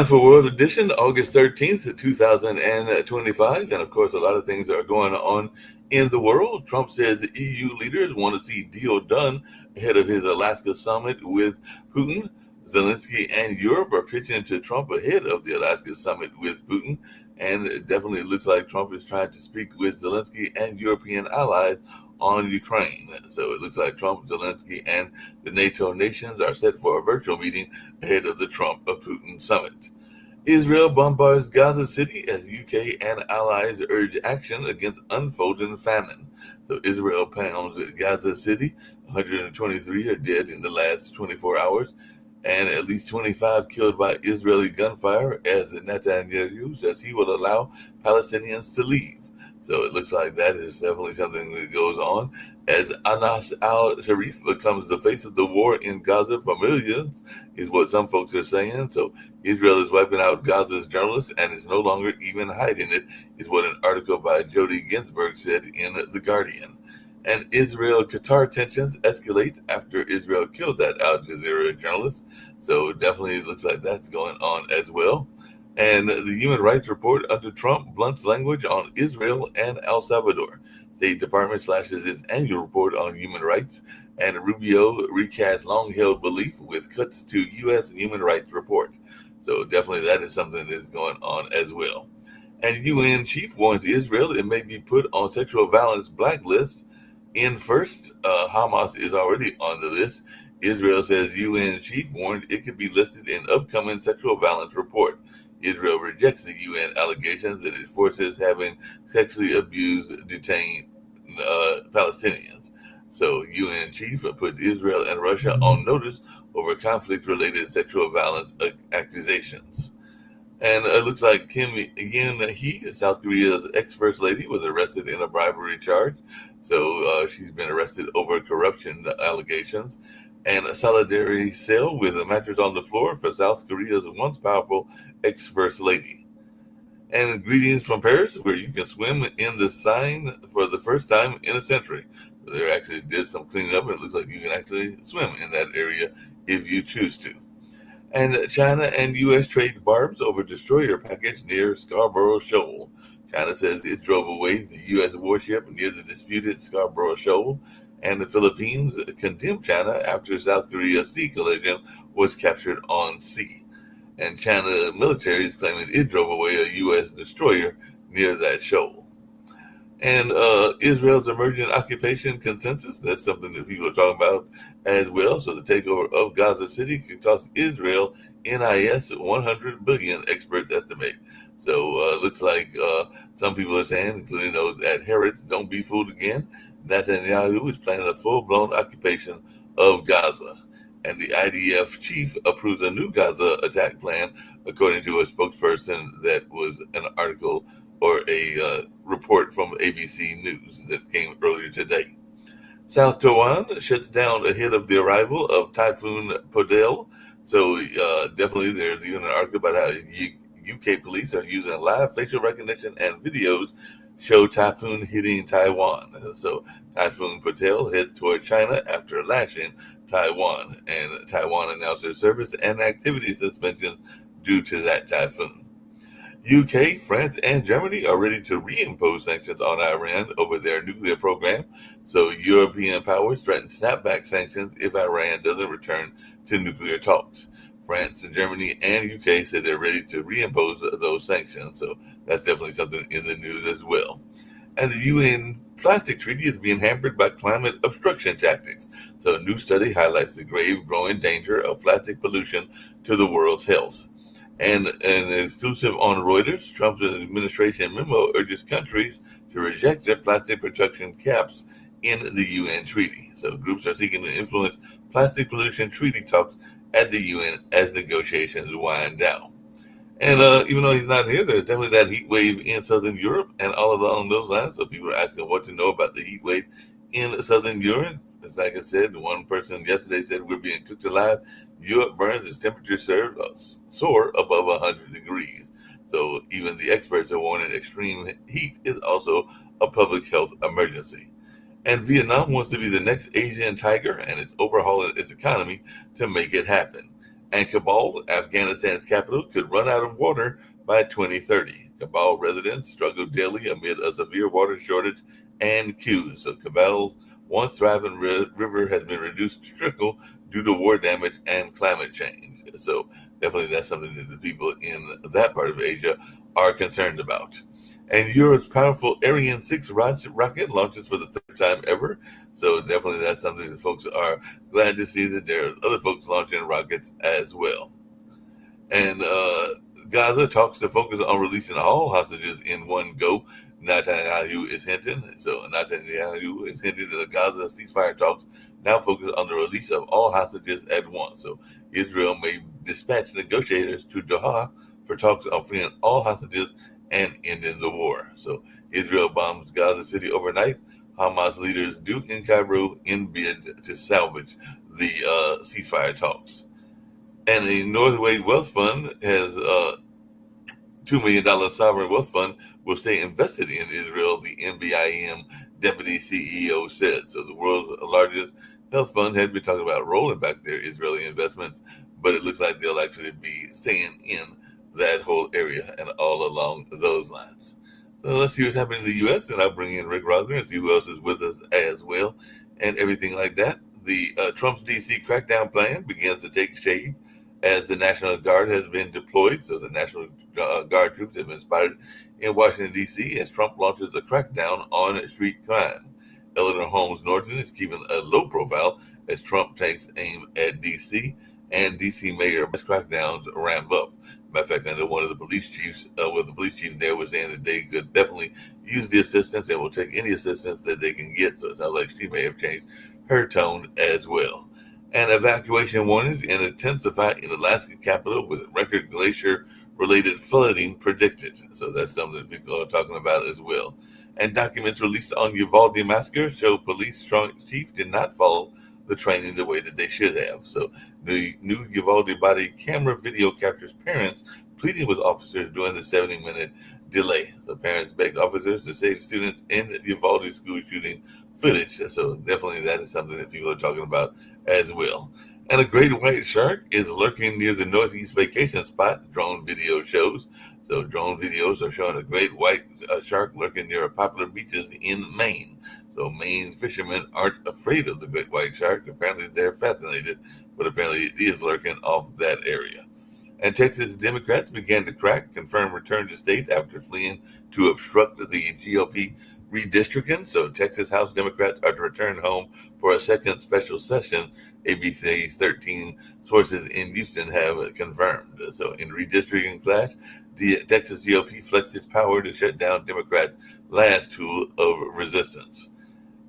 Time for World Edition, August 13th, 2025. And of course, a lot of things are going on in the world. Trump says EU leaders want to see deal done ahead of his Alaska summit with Putin. Zelensky and Europe are pitching to Trump ahead of the Alaska summit with Putin. And it definitely looks like Trump is trying to speak with Zelensky and European allies on Ukraine. So it looks like Trump, Zelensky, and the NATO nations are set for a virtual meeting ahead of the Trump-Putin summit. Israel bombards Gaza City as UK and allies urge action against unfolding famine. So Israel pounds Gaza City. 123 are dead in the last 24 hours, and at least 25 killed by Israeli gunfire as Netanyahu says he will allow Palestinians to leave. So it looks like that is definitely something that goes on as Anas al-Sharif becomes the face of the war in Gaza for millions, is what some folks are saying. So Israel is wiping out Gaza's journalists and is no longer even hiding it, is what an article by Jody Ginsburg said in The Guardian. And Israel-Qatar tensions escalate after Israel killed that Al Jazeera journalist. So definitely it looks like that's going on as well. And the Human Rights Report under Trump blunts language on Israel and El Salvador. State Department slashes its annual report on human rights, and Rubio recasts long-held belief with cuts to U.S. Human Rights Report. So definitely that is something that is going on as well. And UN chief warns Israel it may be put on sexual violence blacklist. In first, Hamas is already on the list. Israel says UN chief warned it could be listed in upcoming sexual violence report. Israel rejects the UN allegations that its forces having sexually abused detained Palestinians. So UN chief put Israel and Russia on notice over conflict-related sexual violence accusations. And it looks like Kim Yoon-hee, South Korea's ex-first lady, was arrested in a bribery charge. So she's been arrested over corruption allegations. And a solidarity sale with a mattress on the floor for South Korea's once powerful ex-first lady. And greetings from Paris, where you can swim in the Seine for the first time in a century. So they actually did some cleaning up, and it looks like you can actually swim in that area if you choose to. And China and U.S. trade barbs over destroyer package near Scarborough Shoal. China says it drove away the U.S. warship near the disputed Scarborough Shoal, and the Philippines condemned China after South Korea's sea collision was captured on sea. And China military is claiming it drove away a U.S. destroyer near that shoal. And Israel's emerging occupation consensus, that's something that people are talking about as well. So the takeover of Gaza City could cost Israel NIS 100 billion, experts estimate. So looks like some people are saying, including those at Harrods, don't be fooled again. Netanyahu is planning a full-blown occupation of Gaza. And the IDF chief approves a new Gaza attack plan, according to a spokesperson that was an article or a report from ABC News that came earlier today. South Taiwan shuts down ahead of the arrival of Typhoon Podell. So definitely there's even an article about how UK police are using live facial recognition and videos show typhoon hitting Taiwan. So Typhoon Podell heads toward China after lashing Taiwan, and Taiwan announced their service and activity suspension due to that typhoon. UK, France, and Germany are ready to reimpose sanctions on Iran over their nuclear program. So European powers threaten snapback sanctions if Iran doesn't return to nuclear talks. France, Germany, and UK say they're ready to reimpose those sanctions. So that's definitely something in the news as well. And the UN plastic treaty is being hampered by climate obstruction tactics. So a new study highlights the grave growing danger of plastic pollution to the world's health. And an exclusive on Reuters, Trump's administration memo urges countries to reject their plastic protection caps in the UN treaty. So groups are seeking to influence plastic pollution treaty talks at the UN as negotiations wind down. And even though he's not here, there's definitely that heat wave in Southern Europe and all along those lines. So people are asking what to know about the heat wave in Southern Europe. It's like I said, one person yesterday said we're being cooked alive. Europe burns as temperatures soar above 100 degrees. So even the experts are warning extreme heat is also a public health emergency. And Vietnam wants to be the next Asian tiger, and it's overhauling its economy to make it happen. And Kabul, Afghanistan's capital, could run out of water by 2030. Kabul residents struggle daily amid a severe water shortage and queues. So Kabul's once thriving river has been reduced to trickle due to war damage and climate change. So definitely that's something that the people in that part of Asia are concerned about. And Europe's powerful Ariane 6 rocket launches for the third time ever. So definitely that's something that folks are glad to see that there are other folks launching rockets as well. And Gaza talks to focus on releasing all hostages in one go. Netanyahu is hinting. So Netanyahu is hinting that the Gaza ceasefire talks now focus on the release of all hostages at once. So Israel may dispatch negotiators to Doha for talks on freeing all hostages and ending the war. So Israel bombs Gaza City overnight. Hamas leaders do in Cairo in bid to salvage the ceasefire talks. And the Northway Wealth Fund has $2 million sovereign wealth fund will stay invested in Israel, the NBIM deputy CEO said. So the world's largest health fund had been talking about rolling back their Israeli investments, but it looks like they'll actually be staying in that whole area and all along those lines. So let's see what's happening in the U.S., and I'll bring in Rick Rosner and see who else is with us as well and everything like that. The Trump's D.C. crackdown plan begins to take shape as the National Guard has been deployed. So the National Guard troops have been spotted in Washington, D.C. as Trump launches a crackdown on street crime. Eleanor Holmes Norton is keeping a low profile as Trump takes aim at D.C. and D.C. mayor crackdowns ramp up. Matter of fact, I know one of the police chiefs, the police chief there was saying that they could definitely use the assistance and will take any assistance that they can get. So it sounds like she may have changed her tone as well. And evacuation warnings intensify in Alaska capital with record glacier-related flooding predicted. So that's something that people are talking about as well. And documents released on Uvalde massacre show police chief did not follow the training the way that they should have. So the new Uvalde body camera video captures parents pleading with officers during the 70-minute delay. So parents begged officers to save students in the Uvalde school shooting footage. So definitely that is something that people are talking about as well. And a great white shark is lurking near the Northeast vacation spot, drone video shows. So drone videos are showing a great white shark lurking near popular beaches in Maine. So Maine's fishermen aren't afraid of the great white shark. Apparently they're fascinated, but apparently it is lurking off that area. And Texas Democrats began to crack, confirm return to state after fleeing to obstruct the GOP redistricting. So Texas House Democrats are to return home for a second special session, ABC 13 sources in Houston have confirmed. So in redistricting clash, the Texas GOP flexed its power to shut down Democrats' last tool of resistance.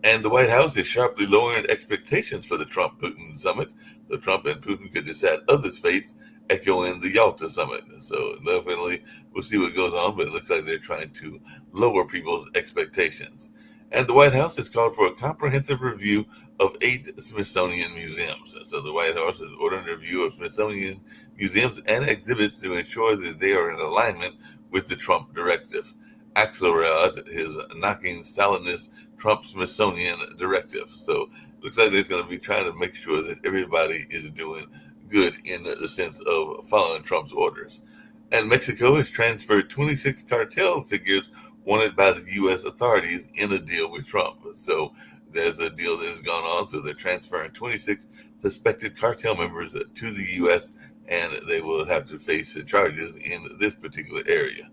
And the White House is sharply lowering expectations for the Trump-Putin summit. So Trump and Putin could decide others' fates, echoing the Yalta summit. So definitely we'll see what goes on, but it looks like they're trying to lower people's expectations. And the White House has called for a comprehensive review of 8 Smithsonian museums. So the White House is ordering a review of Smithsonian museums and exhibits to ensure that they are in alignment with the Trump directive. Axelrod is knocking Stalinist Trump Smithsonian directive. So it looks like they're going to be trying to make sure that everybody is doing good in the sense of following Trump's orders. And Mexico has transferred 26 cartel figures wanted by the U.S. authorities in a deal with Trump. So there's a deal that has gone on. So they're transferring 26 suspected cartel members to the U.S., and they will have to face charges in this particular area.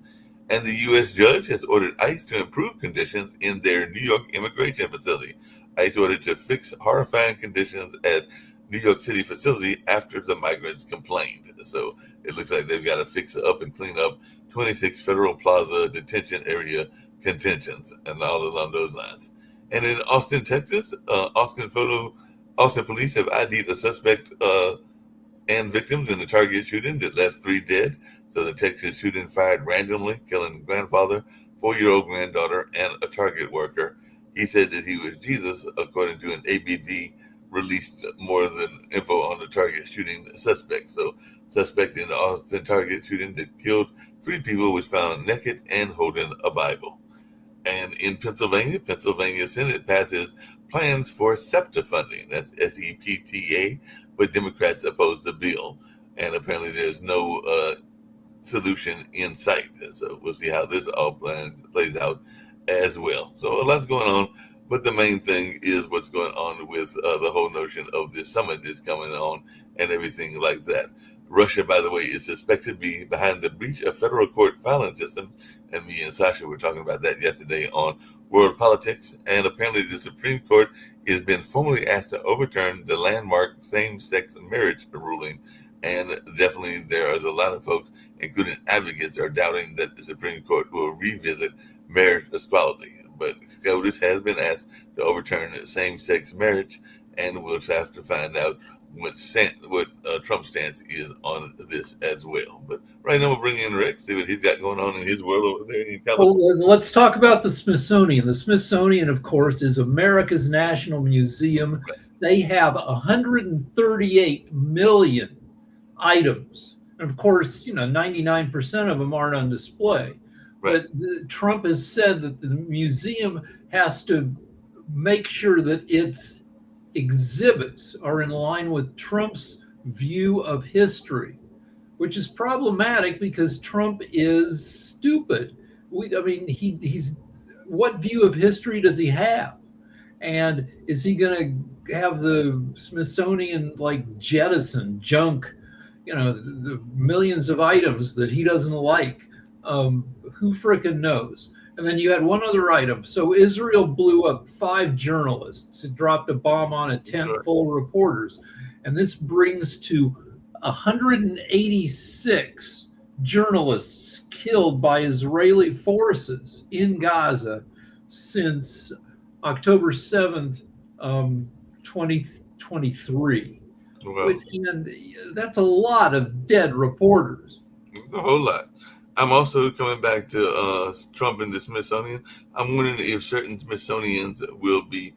And the U.S. judge has ordered ICE to improve conditions in their New York immigration facility. ICE ordered to fix horrifying conditions at New York City facility after the migrants complained. So it looks like they've got to fix up and clean up 26 Federal Plaza detention area contentions and all along those lines. And in Austin, Texas, Austin police have ID'd a suspect and victims in the Target shooting that left 3 dead. So the Texas shooting fired randomly, killing grandfather, 4-year-old granddaughter, and a Target worker. He said that he was Jesus, according to an ABD released more than info on the Target shooting suspect. So suspect in the Austin Target shooting that killed 3 people was found naked and holding a Bible. And in Pennsylvania Senate passes plans for SEPTA funding. That's SEPTA, but Democrats oppose the bill. and apparently there's no solution in sight. So we'll see how this all plays out as well. So a lot's going on, but the main thing is what's going on with the whole notion of this summit that's coming on and everything like that. Russia, by the way, is suspected to be behind the breach of federal court filing system, and me and Sasha were talking about that yesterday on World Politics. And apparently, the Supreme Court has been formally asked to overturn the landmark same-sex marriage ruling. And definitely, there is a lot of folks, including advocates, are doubting that the Supreme Court will revisit marriage equality. But SCOTUS has been asked to overturn same-sex marriage, and we'll have to find out what Trump's stance is on this as well. But right now, we'll bring in Rex, see what he's got going on in his world over there in California. Well, let's talk about the Smithsonian. The Smithsonian, of course, is America's national museum. They have 138 million items. And of course, 99% of them aren't on display. Right. But Trump has said that the museum has to make sure that its exhibits are in line with Trump's view of history, which is problematic because Trump is stupid. He's what view of history does he have? And is he going to have the Smithsonian jettison junk, the millions of items that he doesn't like? Who frickin' knows? And then you had one other item. So Israel blew up 5 journalists. It dropped a bomb on a tent full of reporters. And this brings to 186 journalists killed by Israeli forces in Gaza since October 7th, 2023. Well, And that's a lot of dead reporters. A whole lot. I'm also coming back to Trump and the Smithsonian. I'm wondering if certain Smithsonians will be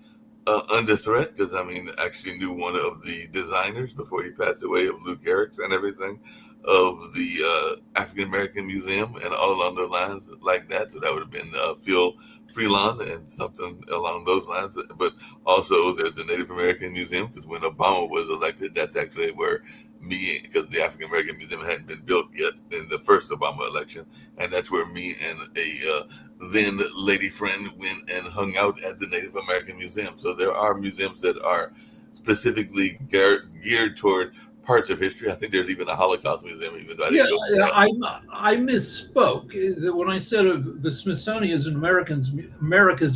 under threat, because I actually knew one of the designers before he passed away, of Luke Erick's and everything, of the African American Museum and all along the lines like that. So that would have been Phil Freelon and something along those lines. But also there's the Native American Museum, because when Obama was elected, that's actually where because the African American Museum hadn't been built yet in the first Obama election, and that's where me and a then lady friend went and hung out at the Native American Museum. So there are museums that are specifically geared toward parts of history. I think there's even a Holocaust museum, even though I misspoke. When I said the Smithsonian is America's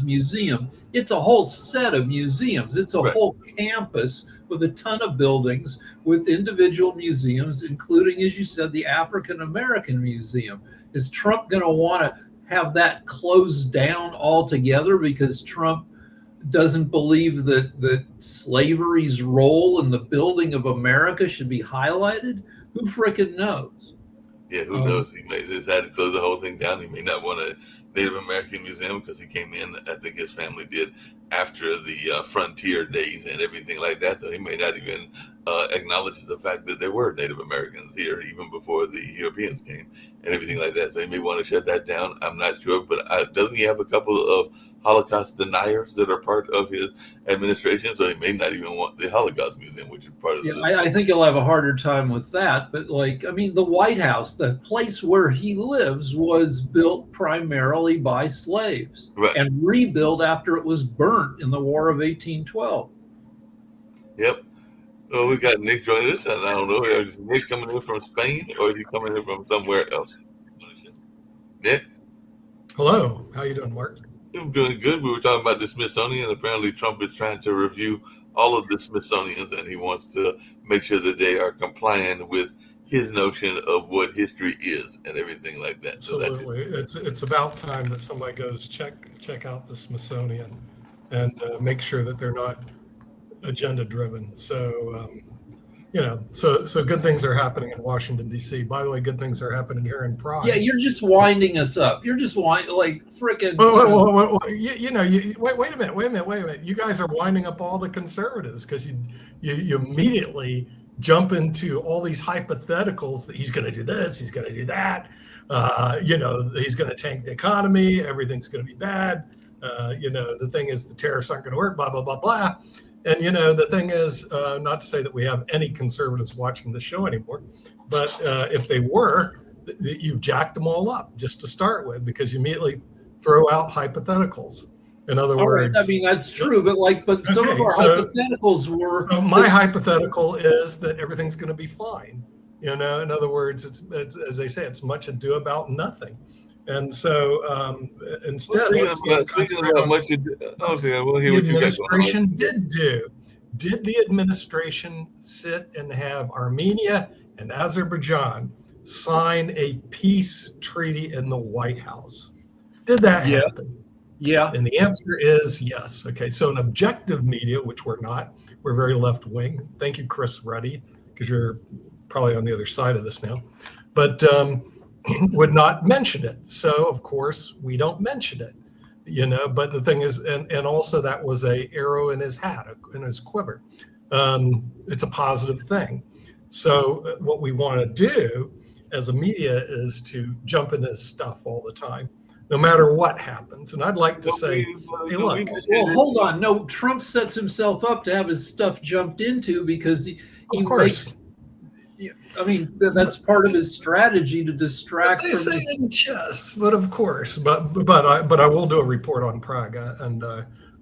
museum, it's a whole set of museums. It's a whole campus with a ton of buildings with individual museums, including, as you said, the African American Museum. Is Trump going to want to have that closed down altogether because Trump doesn't believe that slavery's role in the building of America should be highlighted? Who frickin' knows? Yeah, who knows? He may decide to close the whole thing down. He may not want a Native American museum because he came in, I think his family did, after the frontier days and everything like that. So he may not even acknowledge the fact that there were Native Americans here even before the Europeans came and everything like that. So he may want to shut that down. I'm not sure, but doesn't he have a couple of Holocaust deniers that are part of his administration? So he may not even want the Holocaust Museum, which is part of this. I think he'll have a harder time with that. But the White House, the place where he lives, was built primarily by slaves and rebuilt after it was burnt in the War of 1812. Yep. Well, we got Nick joining us, and I don't know, is Nick coming in from Spain or is he coming in from somewhere else? Nick? Hello. How you doing, Mark? I'm doing good. We were talking about the Smithsonian. Apparently, Trump is trying to review all of the Smithsonians, and he wants to make sure that they are compliant with his notion of what history is and everything like that. Absolutely. So it's about time that somebody goes check out the Smithsonian and make sure that they're not agenda driven. So so good things are happening in Washington, D.C. By the way, good things are happening here in Prague. Yeah, you're just winding us up. You're just freaking. Wait a minute. You guys are winding up all the conservatives because you immediately jump into all these hypotheticals that he's going to do this, he's going to do that. He's going to tank the economy. Everything's going to be bad. The thing is, the tariffs aren't going to work. Blah blah blah blah. And the thing is, not to say that we have any conservatives watching the show anymore, but if they were, you've jacked them all up just to start with, because you immediately throw out hypotheticals. In other All right, I words, mean, that's true, but some of Okay, our hypotheticals were. so my hypothetical is that everything's going to be fine. In other words, it's as they say, it's much ado about nothing. And so instead, let's Speaking concentrate about on much, I will hear the what you got going on. administration did do. Did the administration sit and have Armenia and Azerbaijan sign a peace treaty in the White House? Did that Yeah. happen? Yeah. And the answer is yes. Okay, so an objective media, which we're not, we're very left wing. Thank you, Chris Ruddy, because you're probably on the other side of this now, but would not mention it. So of course we don't mention it, but the thing is, and also that was a arrow in his hat, in his quiver. It's a positive thing. So what we want to do as a media is to jump into this stuff all the time, no matter what happens. And I'd like to say, hey, look. Well, hold on. No, Trump sets himself up to have his stuff jumped into because he Of course. makes. I mean, that's part of his strategy to distract. As they say in chess, but of course, but I will do a report on Prague, and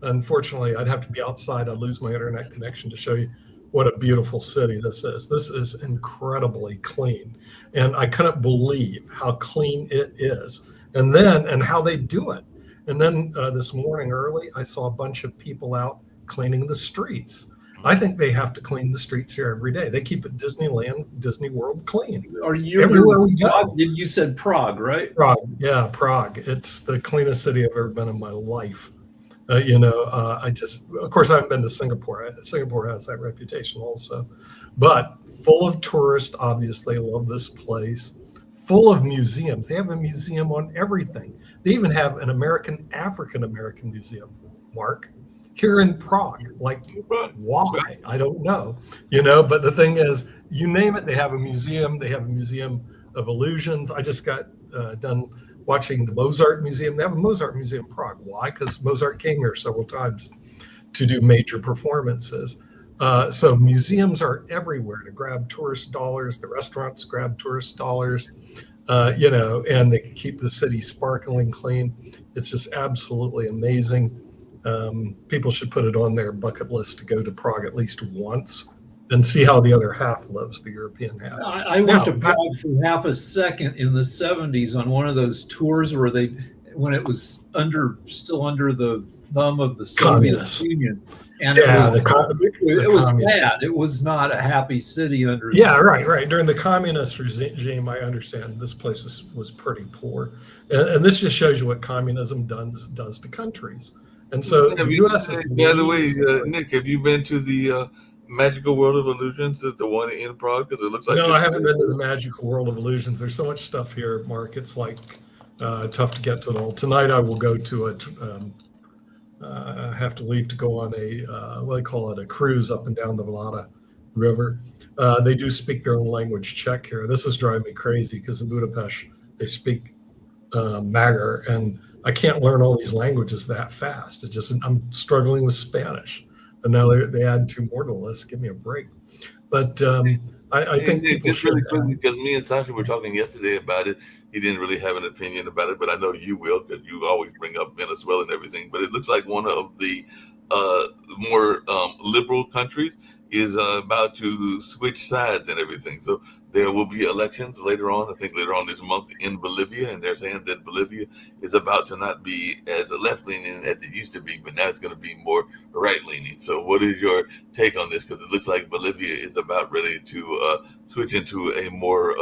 unfortunately, I'd have to be outside. I'd lose my internet connection to show you what a beautiful city this is. This is incredibly clean, and I couldn't believe how clean it is, and how they do it. And then this morning early, I saw a bunch of people out cleaning the streets. I think they have to clean the streets here every day. They keep it Disneyland, Disney World clean. Everywhere we go. You said Prague, right? Prague, yeah, Prague. It's the cleanest city I've ever been in my life. Of course, I haven't been to Singapore. Singapore has that reputation also, but full of tourists. Obviously, love this place. Full of museums. They have a museum on everything. They even have an African American museum, Mark, here in Prague. Like, why? I don't know. But the thing is, you name it, they have a museum. They have a museum of illusions. I just got done watching the Mozart Museum. They have a Mozart Museum in Prague. Why? Because Mozart came here several times to do major performances. So museums are everywhere to grab tourist dollars. The restaurants grab tourist dollars, and they keep the city sparkling clean. It's just absolutely amazing. People should put it on their bucket list to go to Prague at least once and see how the other half lives, the European half. I went to Prague for half a second in the 70s on one of those tours when it was still under the thumb of the Soviet Union. And it was bad. It was not a happy city under. Yeah, right. During the communist regime, I understand this place was pretty poor, and this just shows you what communism does to countries. And so the U.S. is. By the way, Nick, have you been to the Magical World of Illusions, the one in Prague? Because it looks like. No, I haven't been to the Magical World of Illusions. There's so much stuff here, Mark. It's like tough to get to it all. Tonight, I will go to I have to leave to go on a cruise up and down the Vlada River. They do speak their own language, Czech, here. This is driving me crazy because in Budapest they speak Magyar, and I can't learn all these languages that fast. I'm struggling with Spanish, and now they add 2 more to the list. Give me a break. But I think people should. Because me and Sasha were talking yesterday about it. He didn't really have an opinion about it, but I know you will, because you always bring up Venezuela and everything. But it looks like one of the more liberal countries is about to switch sides and everything. So there will be elections later on, I think later on this month in Bolivia, and they're saying that Bolivia is about to not be as left-leaning as it used to be, but now it's going to be more right-leaning. So what is your take on this? Because it looks like Bolivia is about ready to switch into a more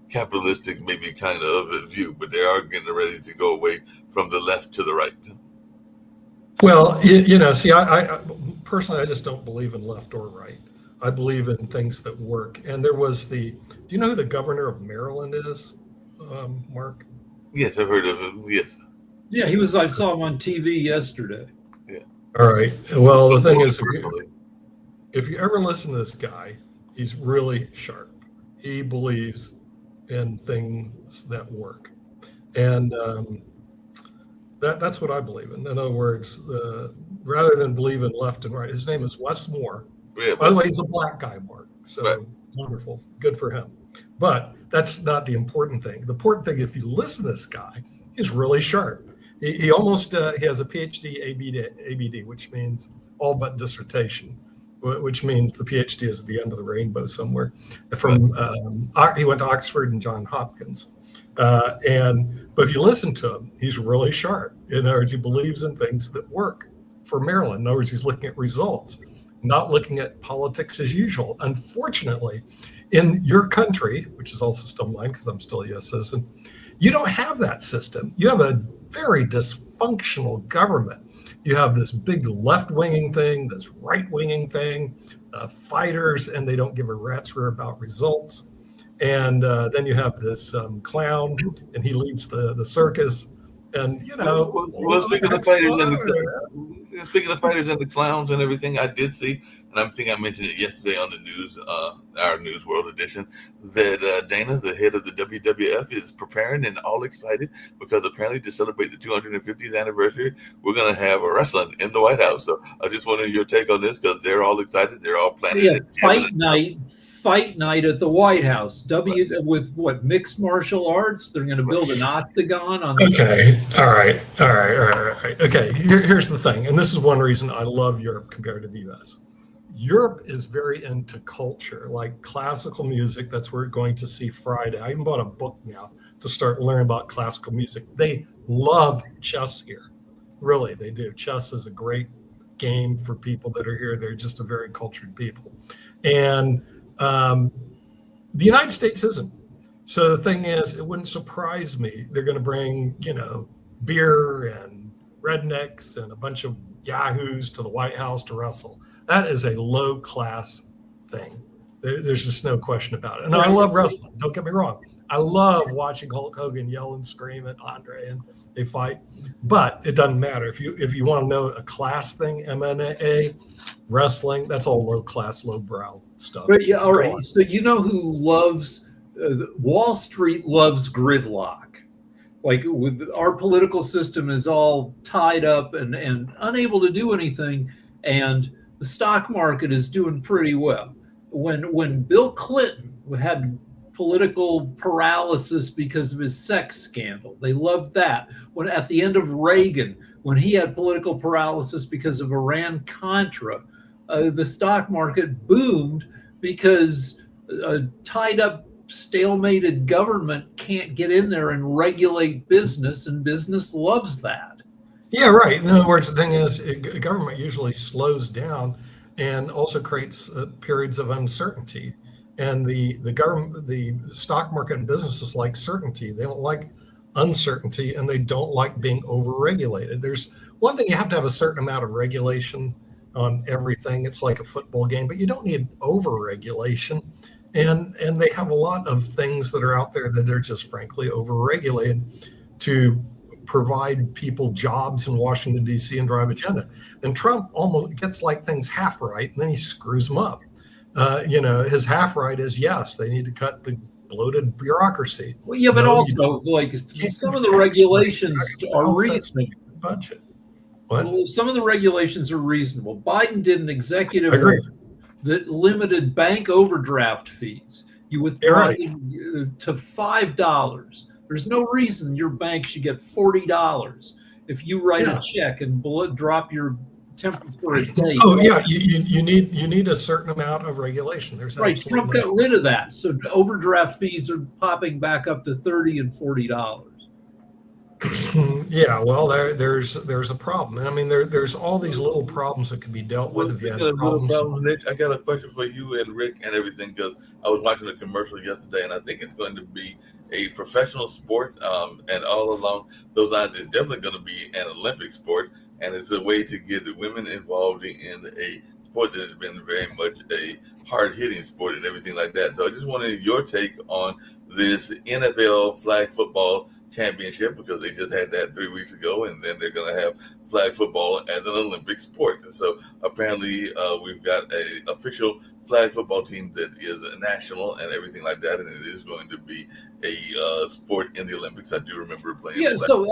capitalistic, maybe kind of view, but they are getting ready to go away from the left to the right. Well, see, I personally, I just don't believe in left or right. I believe in things that work. And there was do you know who the governor of Maryland is, Mark? Yes, I've heard of him. Yes. Yeah, I saw him on TV yesterday. Yeah. All right. Well, the thing is, if you ever listen to this guy, he's really sharp. He believes in things that work. And that's what I believe in. In other words, rather than believe in left and right. His name is Wes Moore. Yeah, By the way, he's a black guy, Mark. So right. wonderful. Good for him. But that's not the important thing. The important thing, if you listen to this guy, he's really sharp. He almost he has a PhD ABD, which means all but dissertation, which means the PhD is at the end of the rainbow somewhere. He went to Oxford and Johns Hopkins. But if you listen to him, he's really sharp. In other words, he believes in things that work for Maryland. In other words, he's looking at results, not looking at politics as usual. Unfortunately, in your country, which is also still mine because I'm still a U.S. citizen, you don't have that system. You have a very dysfunctional government. You have this big left-winging thing, this right-winging thing, fighters, and they don't give a rat's rear about results. And then you have this clown, and he leads the circus. And speaking of fighters and the clowns and everything, I did see, and I think I mentioned it yesterday on the news, our News World edition, that Dana, the head of the WWF, is preparing and all excited because apparently to celebrate the 250th anniversary, we're going to have a wrestling in the White House. So I just wanted your take on this because they're all excited. They're all planning it. Fight night at the White House. With what, mixed martial arts? They're going to build an octagon on. Okay. All right. Okay. Here's the thing, and this is one reason I love Europe compared to the U.S. Europe is very into culture, like classical music. That's what we're going to see Friday. I even bought a book now to start learning about classical music. They love chess here. Really, they do. Chess is a great game for people that are here. They're just a very cultured people. And the United States isn't. So the thing is, it wouldn't surprise me. They're going to bring, beer and rednecks and a bunch of yahoos to the White House to wrestle. That is a low class thing. There's just no question about it. And I love wrestling. Don't get me wrong. I love watching Hulk Hogan yell and scream at Andre and they fight. But it doesn't matter. If you want to know a class thing, MMA, wrestling, that's all low class, low brow stuff. But yeah, all right. So you know who loves Wall Street loves gridlock. Like with our political system is all tied up and unable to do anything, and the stock market is doing pretty well. When Bill Clinton had political paralysis because of his sex scandal, they loved that. When at the end of Reagan, when he had political paralysis because of Iran-Contra, the stock market boomed because a tied up, stalemated government can't get in there and regulate business, and business loves that. Yeah, right. In other words, the thing is, government usually slows down and also creates periods of uncertainty. And the government, the stock market and businesses like certainty. They don't like uncertainty, and they don't like being overregulated. There's one thing, you have to have a certain amount of regulation on everything. It's like a football game, but you don't need overregulation. And they have a lot of things that are out there that are just frankly overregulated to provide people jobs in Washington, D.C. and drive agenda. And Trump almost gets like things half right, and then he screws them up. His half right is, yes, they need to cut the bloated bureaucracy. Well, yeah, but also like some of the regulations are reasonable. Budget. What? Well, some of the regulations are reasonable. Biden did an executive order that limited bank overdraft fees. You withdraw to $5. There's no reason your bank should get $40 if you write a check and drop your temper for a day. Oh yeah, you need a certain amount of regulation. There's right. Trump got rid of that, so overdraft fees are popping back up to $30 and $40. Yeah, well, there's a problem, and I mean there's all these little problems that can be dealt with if you have problems. Nick, I got a question for you and Rick and everything, because I was watching a commercial yesterday, and I think it's going to be a professional sport, and all along those lines, it's definitely going to be an Olympic sport, and it's a way to get the women involved in a sport that has been very much a hard-hitting sport and everything like that. So I just wanted your take on this NFL flag football championship, because they just had that 3 weeks ago, and then they're going to have flag football as an Olympic sport. And so apparently we've got an official flag football team that is a national and everything like that, and it is going to be a sport in the Olympics. I do remember playing. Yeah, flag. so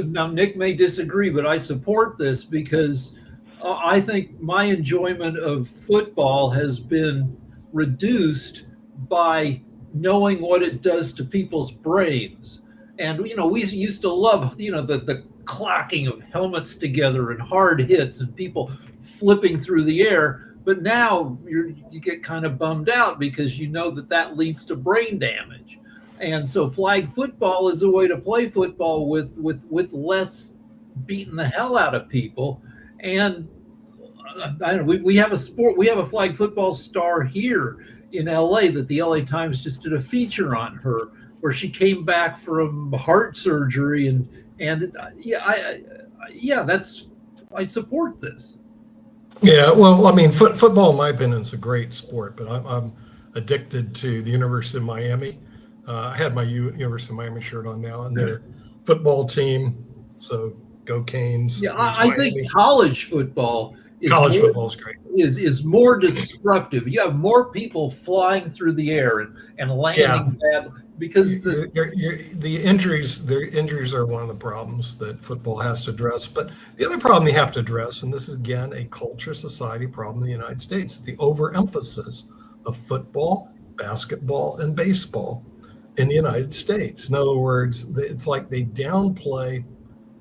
now Nick may disagree, but I support this because I think my enjoyment of football has been reduced by knowing what it does to people's brains. And we used to love the clacking of helmets together and hard hits and people flipping through the air. But now you get kind of bummed out because you know that leads to brain damage. And so flag football is a way to play football with less beating the hell out of people. And we have a flag football star here in LA that the LA Times just did a feature on her where she came back from heart surgery and I support this. Yeah, well, I mean, football, in my opinion, is a great sport, but I'm addicted to the University of Miami. I had my University of Miami shirt on now, and their football team. So go Canes. Yeah, I think college football is football is great. Is more disruptive. You have more people flying through the air and landing bad because the injuries are one of the problems that football has to address. But the other problem you have to address, and this is again a culture society problem in the United States, the overemphasis of football, basketball, and baseball in the United States. In other words, it's like they downplay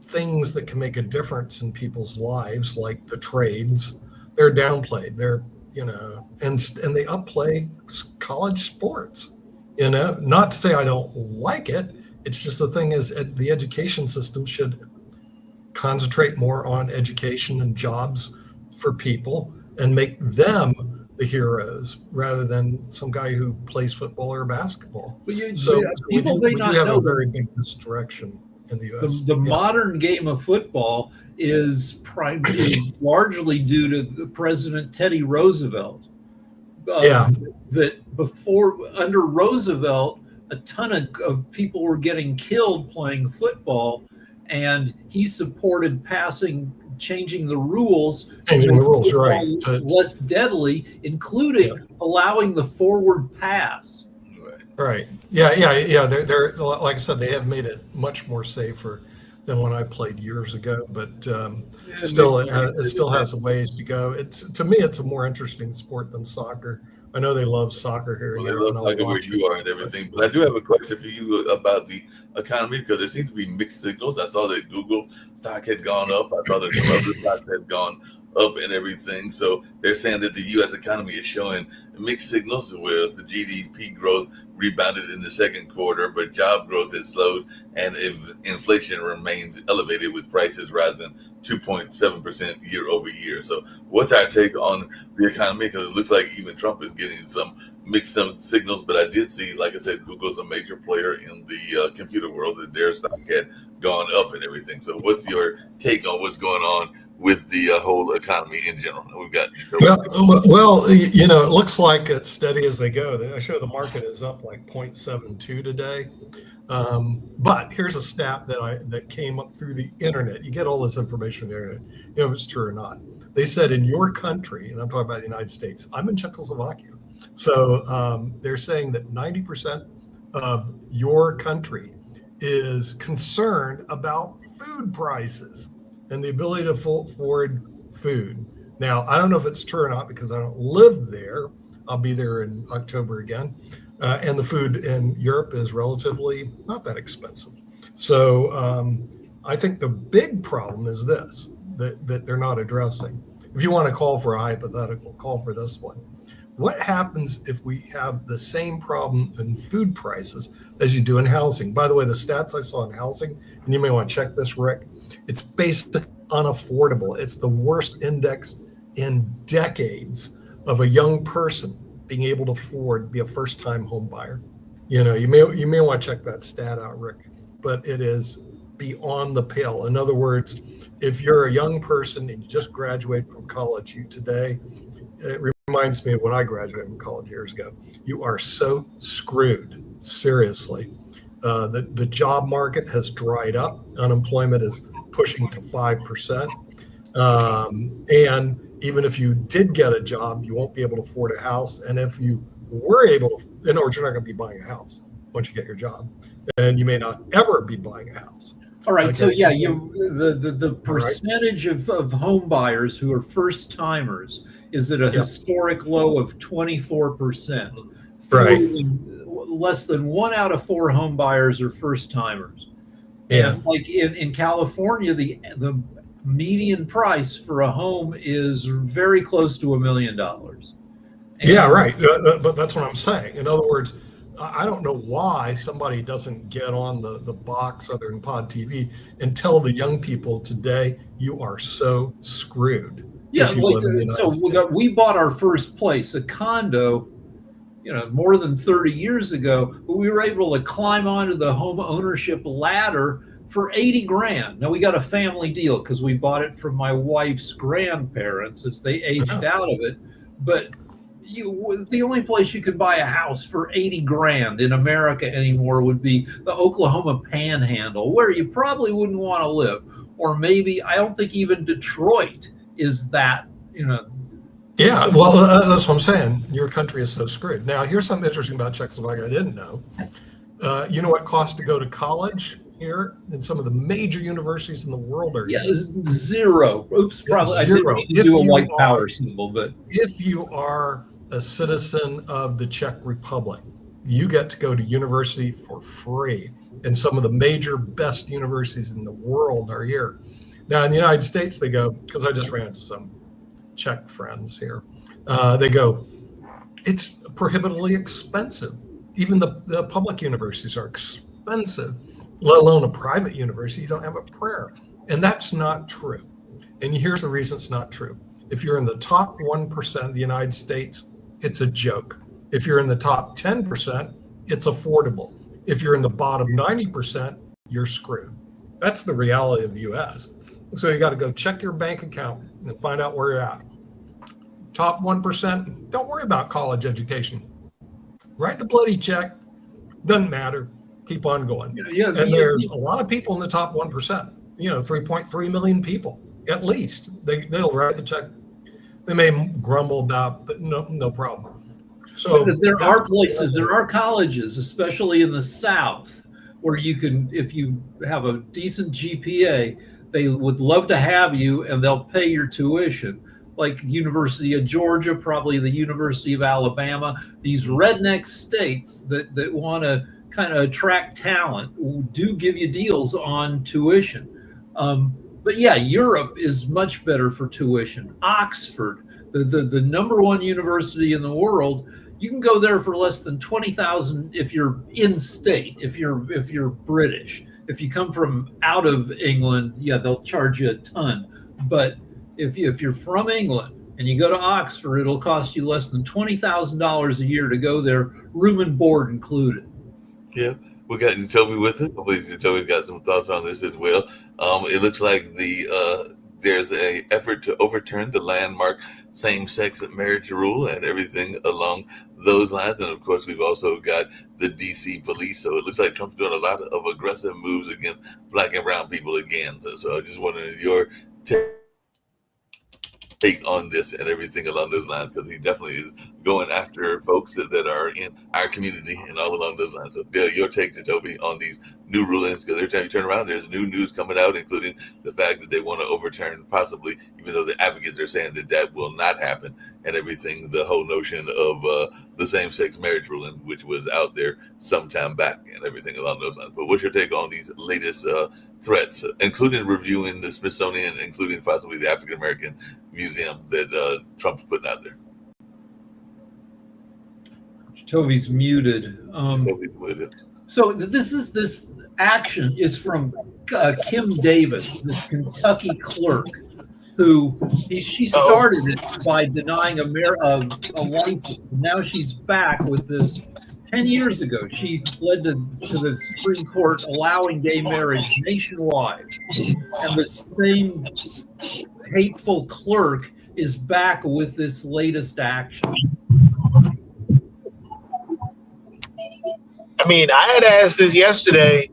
things that can make a difference in people's lives, like the trades. They're downplayed. They're and they upplay college sports. Not to say I don't like it. It's just the thing is the education system should concentrate more on education and jobs for people and make them the heroes rather than some guy who plays football or basketball. We do have a very big misdirection in the U.S. The modern game of football is largely due to the President Teddy Roosevelt. That before, under Roosevelt, a ton of people were getting killed playing football, and he supported changing the rules, right, less deadly, including allowing the forward pass. Right. Yeah. They're like I said, they have made it much more safer than when I played years ago, but it still has a ways to go. To me, it's a more interesting sport than soccer. I know they love soccer here. Well, they love soccer where you are and everything. But I do have a question for you about the economy because there seems to be mixed signals. I saw that Google stock had gone up. I saw that some other stocks had gone up and everything. So they're saying that the U.S. economy is showing mixed signals, whereas the GDP growth rebounded in the second quarter, but job growth has slowed and inflation remains elevated with prices rising 2.7% year over year. So what's our take on the economy? Because it looks like even Trump is getting some mixed signals, but I did see, like I said, Google's a major player in the computer world, that their stock had gone up and everything. So what's your take on what's going on with the whole economy in general? We've got it looks like it's steady as they go. I show the market is up like 0.72 today. But here's a stat that came up through the internet. You get all this information from the internet, if it's true or not. They said in your country, and I'm talking about the United States, I'm in Czechoslovakia. So they're saying that 90% of your country is concerned about food prices and the ability to afford food. Now, I don't know if it's true or not because I don't live there. I'll be there in October again. And the food in Europe is relatively not that expensive. So I think the big problem is this, that they're not addressing. If you want to call for a hypothetical, call for this one. What happens if we have the same problem in food prices as you do in housing? By the way, the stats I saw in housing, and you may want to check this, Rick, it's basically unaffordable. It's the worst index in decades of a young person being able to afford, be a first-time home buyer. You may want to check that stat out, Rick, but it is beyond the pale. In other words, if you're a young person and you just graduated from college, it reminds me of when I graduated from college years ago. You are so screwed, seriously. The job market has dried up. Unemployment is pushing to 5%. And even if you did get a job, you won't be able to afford a house. And if you were able to, in other words, you're not going to be buying a house once you get your job, and you may not ever be buying a house. All right. Okay. So yeah, the percentage of home buyers who are first timers is at a historic low of 24%. Right. Less than 1 out of 4 home buyers are first timers. Yeah. And like in California, the median price for a home is very close to $1 million. Yeah, right. But that's what I'm saying. In other words, I don't know why somebody doesn't get on the box other than Pod TV and tell the young people today, you are so screwed. Yeah, if you live in the United States. We bought our first place, a condo, more than 30 years ago, but we were able to climb onto the home ownership ladder for 80 grand. Now we got a family deal because we bought it from my wife's grandparents as they aged out of it. But the only place you could buy a house for 80 grand in America anymore would be the Oklahoma Panhandle, where you probably wouldn't want to live. Or maybe, I don't think even Detroit is that, Yeah, well, that's what I'm saying. Your country is so screwed. Now, here's something interesting about Czechoslovakia I didn't know. You know what it costs to go to college here? And some of the major universities in the world are zero. Oops, probably zero. I didn't mean to do a white power symbol, but if you are a citizen of the Czech Republic, you get to go to university for free. And some of the major best universities in the world are here. Now, in the United States, they go, because I just ran into some Czech friends here, they go, it's prohibitively expensive. Even the public universities are expensive, let alone a private university. You don't have a prayer. And that's not true. And here's the reason it's not true. If you're in the top 1% of the United States, it's a joke. If you're in the top 10%, it's affordable. If you're in the bottom 90%, you're screwed. That's the reality of the US. So you got to go check your bank account and find out where you're at. Top 1%, don't worry about college education. Write the bloody check. Doesn't matter. Keep on going. There's a lot of people in the top 1%, 3.3 million people, at least. They'll write the check. They may grumble about, but no problem. So there are places, there are colleges, especially in the South, where you can, if you have a decent GPA, they would love to have you and they'll pay your tuition. Like University of Georgia, probably the University of Alabama, these redneck states that want to kind of attract talent do give you deals on tuition. But yeah, Europe is much better for tuition. Oxford, the number one university in the world, you can go there for less than 20,000 if you're in state, if you're British. If you come from out of England, yeah, they'll charge you a ton. But if you're from England and you go to Oxford, it'll cost you less than $20,000 a year to go there, room and board included. Yeah, we got Toby with it. Hopefully, Toby's got some thoughts on this as well. It looks like there's a effort to overturn the landmark same-sex marriage rule and everything along those lines. And of course, we've also got the DC police. So it looks like Trump's doing a lot of aggressive moves against Black and brown people again. So I just wanted your take on this and everything along those lines, because he definitely is going after folks that are in our community and all along those lines. So Bill, your take to Toby on these new rulings, because every time you turn around, there's new news coming out, including the fact that they want to overturn, possibly, even though the advocates are saying that will not happen, and everything, the whole notion of the same-sex marriage ruling, which was out there sometime back, and everything along those lines. But what's your take on these latest threats, including reviewing the Smithsonian, including possibly the African American Museum that Trump's putting out there? Toby's muted. So this action is from Kim Davis, this Kentucky clerk, who she started it by denying a license. Now she's back with this. 10 years ago, she led to the Supreme Court allowing gay marriage nationwide. And the same hateful clerk is back with this latest action. I mean, I had asked this yesterday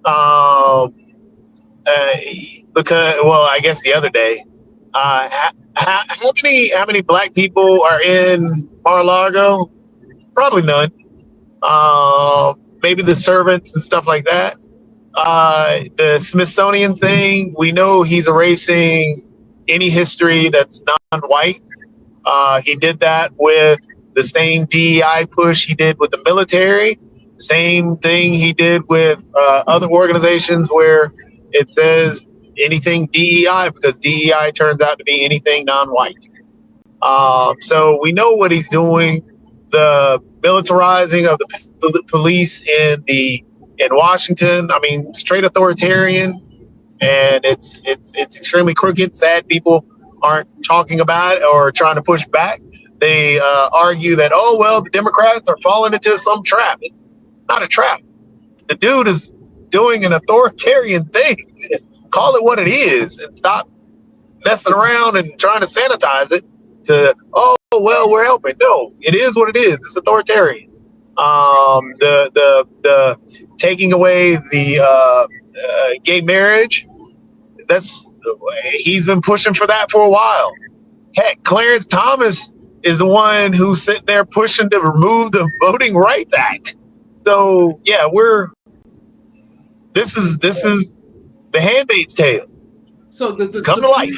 because, well, I guess the other day, How many black people are in Mar-a-Lago? Probably none. Maybe the servants and stuff like that. The Smithsonian thing, we know he's erasing any history that's non-white. He did that with the same DEI push he did with the military. Same thing he did with other organizations where it says anything DEI, because DEI turns out to be anything non-white. So we know what he's doing. The militarizing of the police in Washington, I mean, straight authoritarian, and it's extremely crooked. Sad people aren't talking about it or trying to push back. They argue that, oh, well, the Democrats are falling into some trap. It's not a trap. The dude is doing an authoritarian thing. Call it what it is and stop messing around and trying to sanitize it to, oh, well, we're helping. No, it is what it is. It's authoritarian. The taking away the gay marriage, he's been pushing for that for a while. Heck, Clarence Thomas is the one who's sitting there pushing to remove the Voting Rights Act. So yeah, this is the Handmaid's Tale. So the Come to life.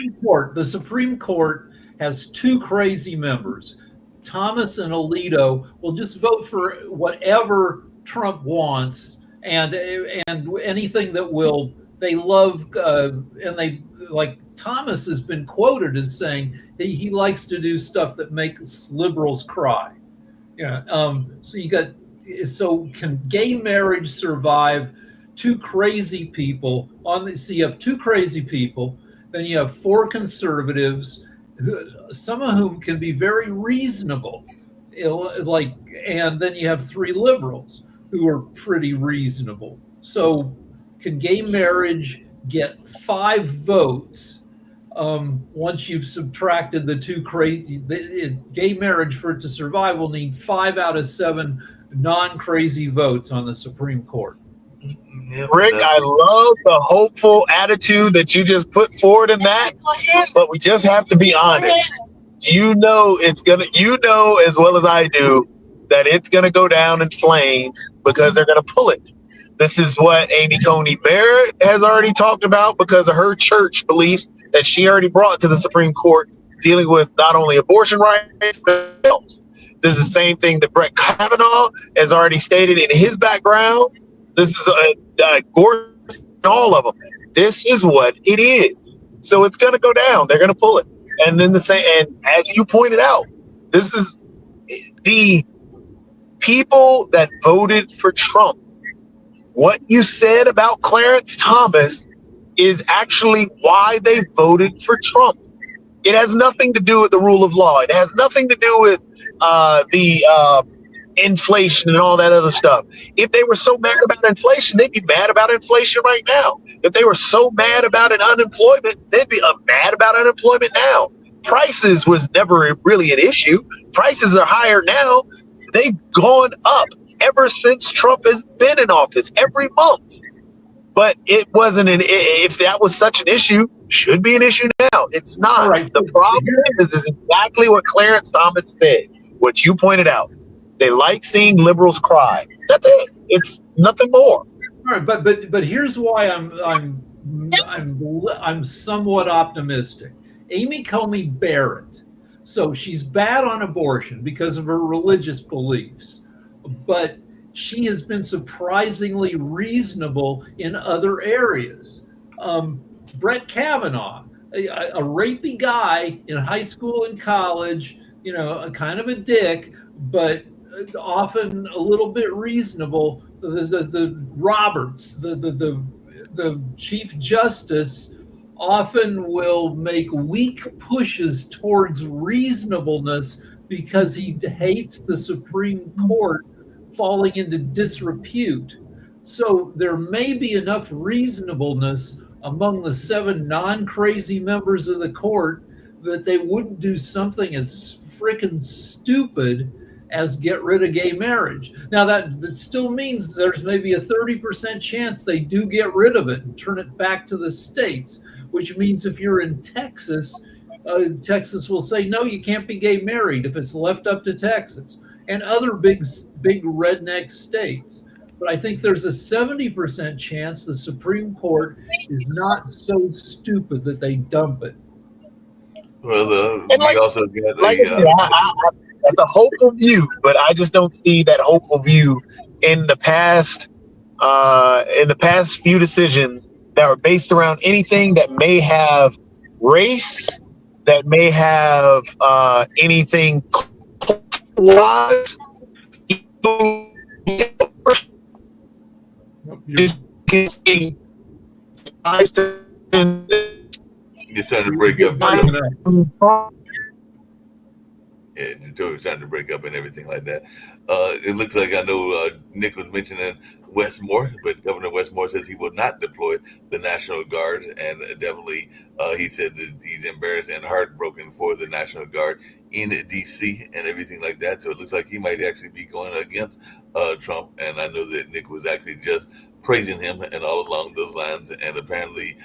The Supreme Court has two crazy members. Thomas and Alito will just vote for whatever Trump wants, and anything that they love, and they like. Thomas has been quoted as saying he likes to do stuff that makes liberals cry. Yeah. So can gay marriage survive two crazy people so you have two crazy people, then you have four conservatives, some of whom can be very reasonable, and then you have three liberals who are pretty reasonable. So can gay marriage get 5 votes once you've subtracted the two crazy? Gay marriage, for it to survive, will need 5 out of 7 non-crazy votes on the Supreme Court. Yeah, Rick, I love the hopeful attitude that you just put forward in that, but we just have to be honest. You know as well as I do that it's gonna go down in flames because they're gonna pull it. This is what Amy Coney Barrett has already talked about because of her church beliefs that she already brought to the Supreme Court, dealing with not only abortion rights, but else. This is the same thing that Brett Kavanaugh has already stated in his background. This is Gordon, all of them. This is what it is. So it's going to go down. They're going to pull it. And then and as you pointed out, this is the people that voted for Trump. What you said about Clarence Thomas is actually why they voted for Trump. It has nothing to do with the rule of law. It has nothing to do with the inflation and all that other stuff. If they were so mad about inflation, they'd be mad about inflation right now. If they were so mad about unemployment, they'd be mad about unemployment now. Prices was never really an issue. Prices are higher now. They've gone up ever since Trump has been in office, every month. But it wasn't if that was such an issue, should be an issue now. It's not. Right. The problem is exactly what Clarence Thomas said, what you pointed out. They like seeing liberals cry. That's it. It's nothing more. All right, but here's why I'm somewhat optimistic. Amy Coney Barrett. So she's bad on abortion because of her religious beliefs, but she has been surprisingly reasonable in other areas. Brett Kavanaugh, a rapey guy in high school and college, a kind of a dick, but often a little bit reasonable. The Roberts, the Chief Justice, often will make weak pushes towards reasonableness because he hates the Supreme Court falling into disrepute. So there may be enough reasonableness among the 7 non-crazy members of the court that they wouldn't do something as freaking stupid as get rid of gay marriage. Now that still means there's maybe a 30% chance they do get rid of it and turn it back to the states, which means if you're in Texas, Texas will say, no, you can't be gay married if it's left up to Texas and other big redneck states. But I think there's a 70% chance the Supreme Court is not so stupid that they dump it. Well, And we like, also got like I said, that's a hopeful view, but I just don't see that hopeful view in the past. In the past few decisions that were based around anything that may have race, that may have anything just can see you're trying to break up. Yeah, you're trying to break up and everything like that. It looks like, I know Nick was mentioning Westmore, but Governor Westmore says he will not deploy the National Guard, and definitely he said that he's embarrassed and heartbroken for the National Guard in D.C. and everything like that. So it looks like he might actually be going against Trump, and I know that Nick was actually just praising him and all along those lines, and apparently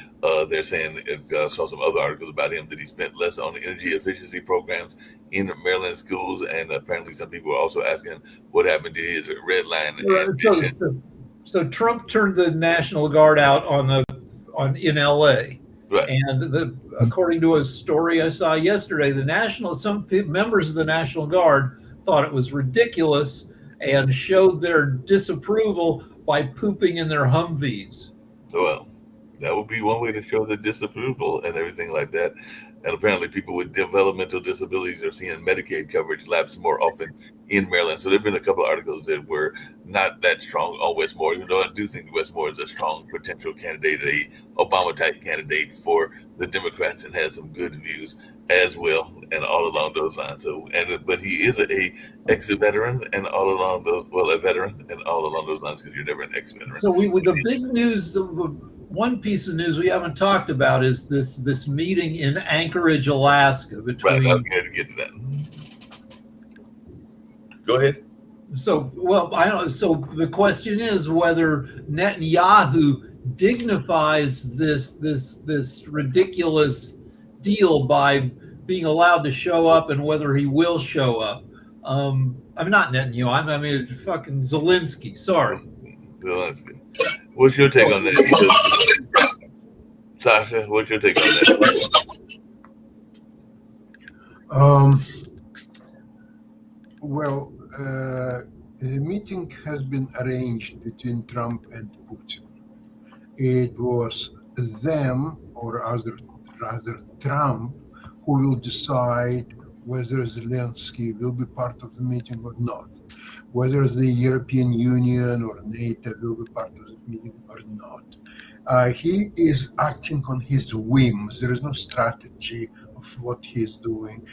they're saying, I saw some other articles about him, that he spent less on energy efficiency programs in Maryland schools, and apparently some people are also asking what happened to his red line ambition. So Trump turned the National Guard out in L.A. Right. And according to a story I saw yesterday, some members of the National Guard thought it was ridiculous and showed their disapproval by pooping in their Humvees. Well, that would be one way to show the disapproval and everything like that. And apparently people with developmental disabilities are seeing Medicaid coverage lapse more often in Maryland. So there have been a couple of articles that were not that strong on Westmore, even though I do think Westmore is a strong potential candidate, a Obama-type candidate for the Democrats, and has some good views as well, and all along those lines. So, but he is a ex-veteran, and all along those, a veteran, and all along those lines, because you're never an ex-veteran. So with the big news, one piece of news we haven't talked about is this meeting in Anchorage, Alaska between. Right, I'm going to get to that. Go ahead. So, I don't. So the question is whether Netanyahu dignifies this ridiculous deal by being allowed to show up, and whether he will show up. I'm not Netanyahu. I mean, fucking Zelensky. Sorry. Zelensky. What's your take on that? Sasha, what's your take on that? Well, the meeting has been arranged between Trump and Putin. It was them, or rather Trump, who will decide whether Zelensky will be part of the meeting or not, whether the European Union or NATO will be part of the meeting or not. He is acting on his whims. There is no strategy of what he's doing.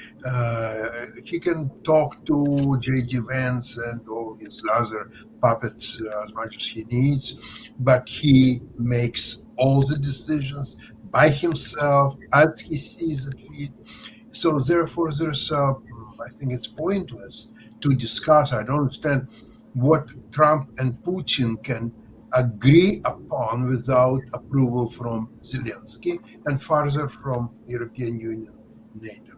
He can talk to J.D. Vance and all his other puppets as much as he needs, but he makes all the decisions by himself as he sees it fit. So therefore, I think it's pointless to discuss. I don't understand what Trump and Putin can agree upon without approval from Zelensky and further from European Union, NATO.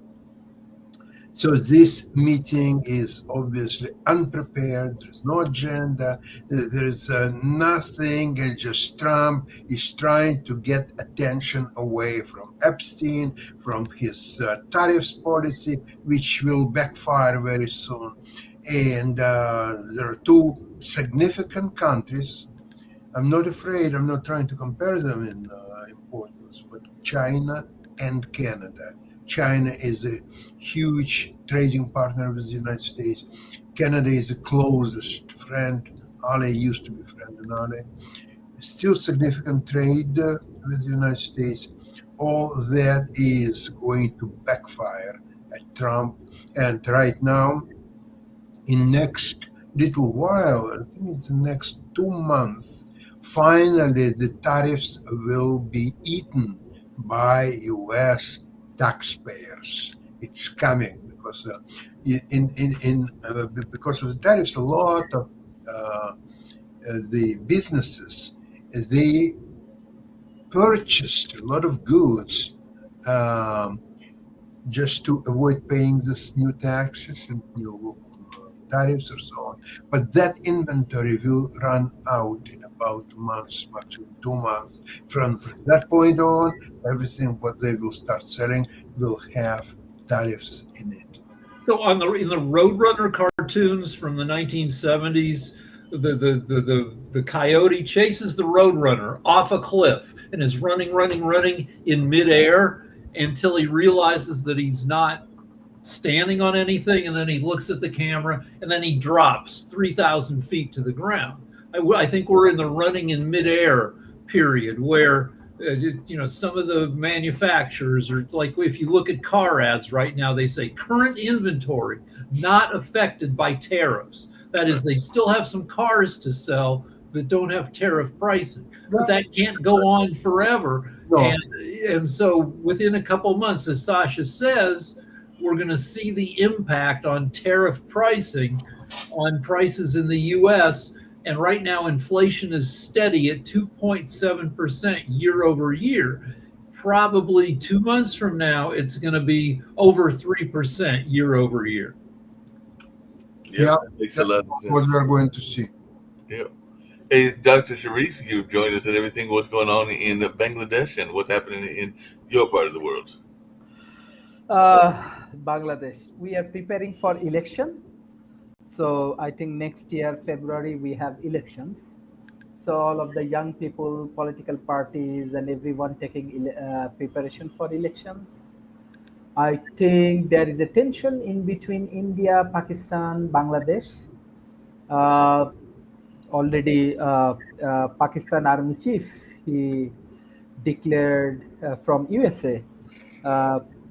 So this meeting is obviously unprepared. There's no agenda. There is nothing. Just Trump is trying to get attention away from Epstein, from his tariffs policy, which will backfire very soon. And there are two significant countries. I'm not afraid. I'm not trying to compare them in importance, but China and Canada. China is a huge trading partner with the United States. Canada is the closest friend. ally used to be friend and ally. Still significant trade with the United States. All that is going to backfire at Trump. And right now, in next little while, I think it's the next 2 months, finally the tariffs will be eaten by U.S. taxpayers. It's coming because because of the tariffs, a lot of the businesses, they purchased a lot of goods just to avoid paying this new taxes and new tariffs or so on. But that inventory will run out in about 2 months, maximum 2 months. From that point on, everything what they will start selling will have tariffs in it. So in the Roadrunner cartoons from the 1970s, the coyote chases the Roadrunner off a cliff and is running in midair until he realizes that he's not standing on anything, and then he looks at the camera and then he drops 3,000 feet to the ground. I think we're in the running in midair period where some of the manufacturers are like, if you look at car ads right now, they say current inventory not affected by tariffs. That is, they still have some cars to sell that don't have tariff pricing, but that can't go on forever. No. And so within a couple months, as Sasha says, we're going to see the impact on tariff pricing on prices in the US. And right now, inflation is steady at 2.7% year over year. Probably 2 months from now, it's going to be over 3% year over year. Yeah, makes a lot of sense. what we're going to see. Yeah. Hey, Dr. Sharif, you've joined us and everything. What's going on in Bangladesh and what's happening in your part of the world? Bangladesh, we are preparing for election. So I think next year, February, we have elections. So all of the young people, political parties, and everyone taking preparation for elections. I think there is a tension in between India, Pakistan, Bangladesh. Already, Pakistan Army Chief, he declared from USA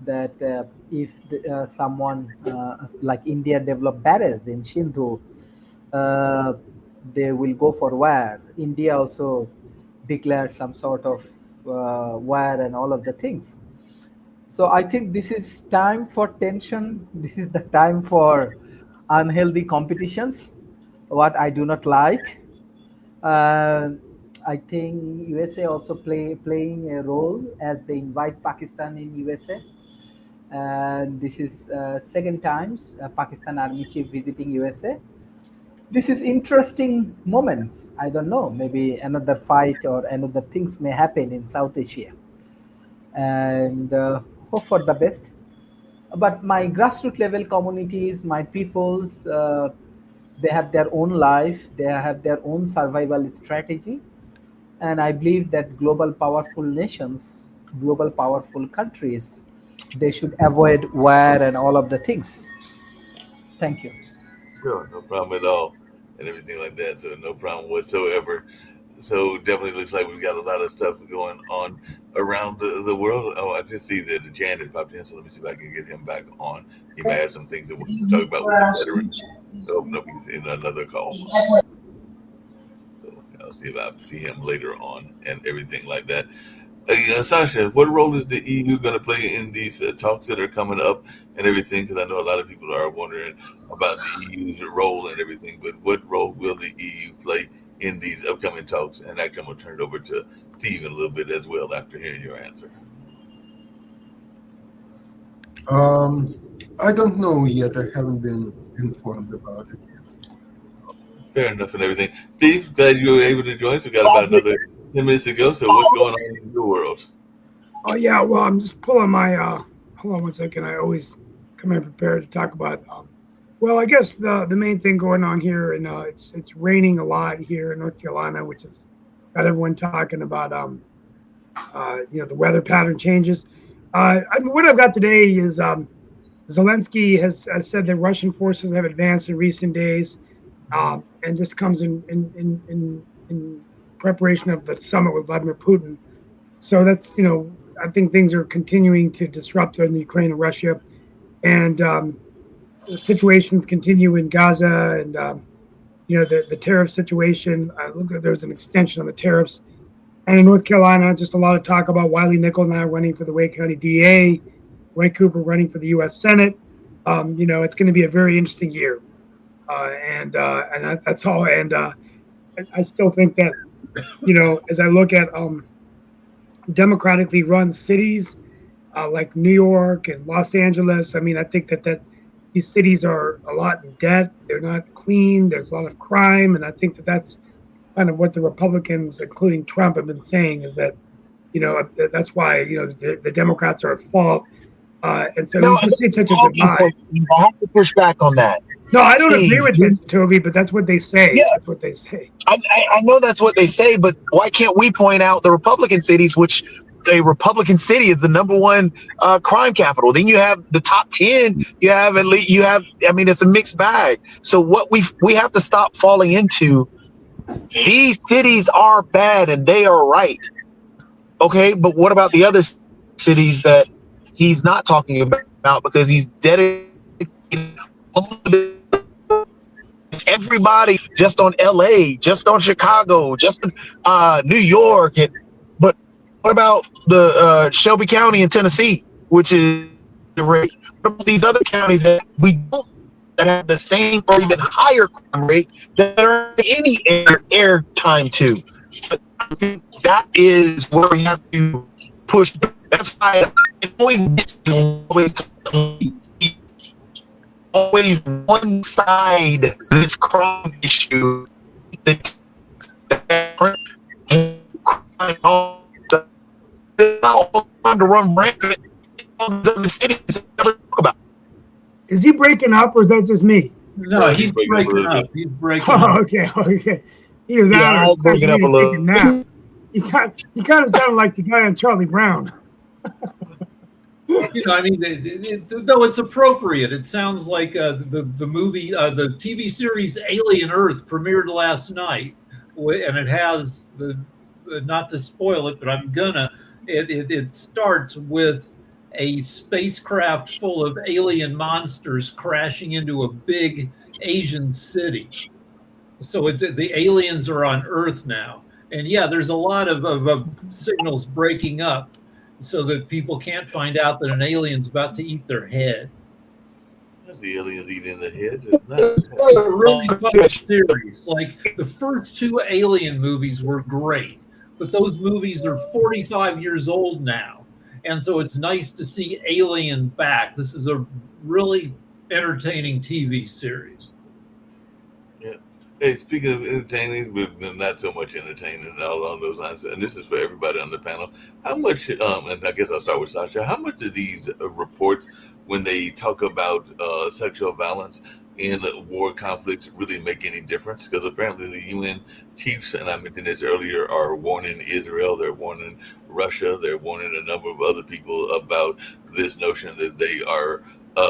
that if someone like India develop barrage in Sindhu, they will go for war. India also declared some sort of war and all of the things. So I think this is time for tension. This is the time for unhealthy competitions, what I do not like. I think USA also playing a role as they invite Pakistan in USA. And this is second times Pakistan Army Chief visiting USA. This is interesting moments. I don't know, maybe another fight or another things may happen in South Asia. And hope for the best. But my grassroots level communities, my peoples, they have their own life, they have their own survival strategy. And I believe that global powerful nations, global powerful countries, they should avoid war and all of the things. Thank you. Sure, no problem at all, and everything like that. So no problem whatsoever. So definitely looks like we've got a lot of stuff going on around the world. Oh, I just see that Janet popped in, so let me see if I can get him back on. He may have some things that we can talk about with the veterans. So no, he's in another call. So I'll see if I see him later on and everything like that. Sasha, what role is the EU going to play in these talks that are coming up and everything? Because I know a lot of people are wondering about the EU's role and everything, but what role will the EU play in these upcoming talks? And I'm going to turn it over to Steve in a little bit as well after hearing your answer. I don't know yet. I haven't been informed about it yet. Fair enough and everything. Steve, glad you were able to join us. We got about another 10 minutes to go. So what's going on in your world? Oh, yeah. Well, I'm just pulling my, hold on one second. I always come in prepared to talk about, well, I guess the main thing going on here, and it's raining a lot here in North Carolina, which has got everyone talking about, the weather pattern changes. What I've got today is Zelensky has said that Russian forces have advanced in recent days, and this comes in preparation of the summit with Vladimir Putin. So that's, I think things are continuing to disrupt in Ukraine and Russia, and the situations continue in Gaza, and the tariff situation. I looked at there was an extension on the tariffs, and in North Carolina, just a lot of talk about Wiley Nickel now running for the Wake County DA, Roy Cooper running for the U.S. Senate. It's going to be a very interesting year, and that's all. And I still think that, as I look at democratically run cities, like New York and Los Angeles. I mean, I think that these cities are a lot in debt. They're not clean. There's a lot of crime, and I think that's kind of what the Republicans, including Trump, have been saying is that, that's why the Democrats are at fault. And so No, you see such a divide. I have to push back on that. No, I don't Steve, agree with it, Toby, but that's what they say. Yeah. That's what they say. I know that's what they say, but why can't we point out the Republican cities, which a Republican city is the number one crime capital? Then you have the top 10. You have at least I mean, it's a mixed bag. So what we have to stop falling into. These cities are bad and they are right. Okay, but what about the other cities that he's not talking about because he's dedicated everybody just on LA, just on Chicago, just New York. But what about the Shelby County in Tennessee, which is the rate? What about these other counties that we don't that have the same or even higher crime rate that are any air time to? But I think that is where we have to push. That's why it always gets always one side of this crime issue. It's all to run rampant in all these other cities never talk about. Is he breaking up, or is that just me? No, he's breaking up. He's breaking Oh, up. okay. Either that Yeah, or I was breaking up a little. nap. He kind of sounded like the guy on Charlie Brown. I mean, though it's appropriate, it sounds like the movie, the TV series Alien Earth premiered last night, and it has not to spoil it, but I'm gonna. It starts with a spacecraft full of alien monsters crashing into a big Asian city. So the aliens are on Earth now, and yeah, there's a lot of signals breaking up, so that people can't find out that an alien's about to eat their head. The aliens eating the head. It's a really fun series. Like the first two Alien movies were great, but those movies are 45 years old now. And so it's nice to see Alien back. This is a really entertaining TV series. Yeah. Hey, speaking of entertaining, but not so much entertaining and all along those lines, and this is for everybody on the panel, how much, and I guess I'll start with Sasha, how much do these reports, when they talk about sexual violence in war conflicts, really make any difference? Because apparently the UN chiefs, and I mentioned this earlier, are warning Israel, they're warning Russia, they're warning a number of other people about this notion that they are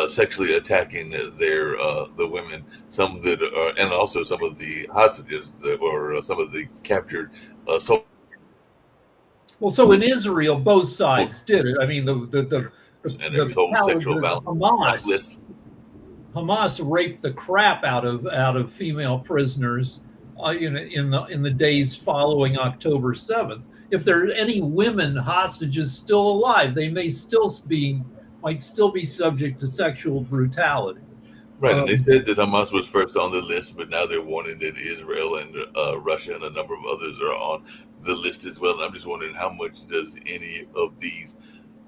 sexually attacking the women, some that are, and also some of the hostages that, or some of the captured soldiers. Well, so in Israel, both sides did it. I mean, And the total sexual violence list. Hamas raped the crap out of female prisoners, in the days following October 7th. If there are any women hostages still alive, they might still be subject to sexual brutality. Right, and they said that Hamas was first on the list, but now they're warning that Israel and Russia and a number of others are on the list as well. And I'm just wondering, how much does any of these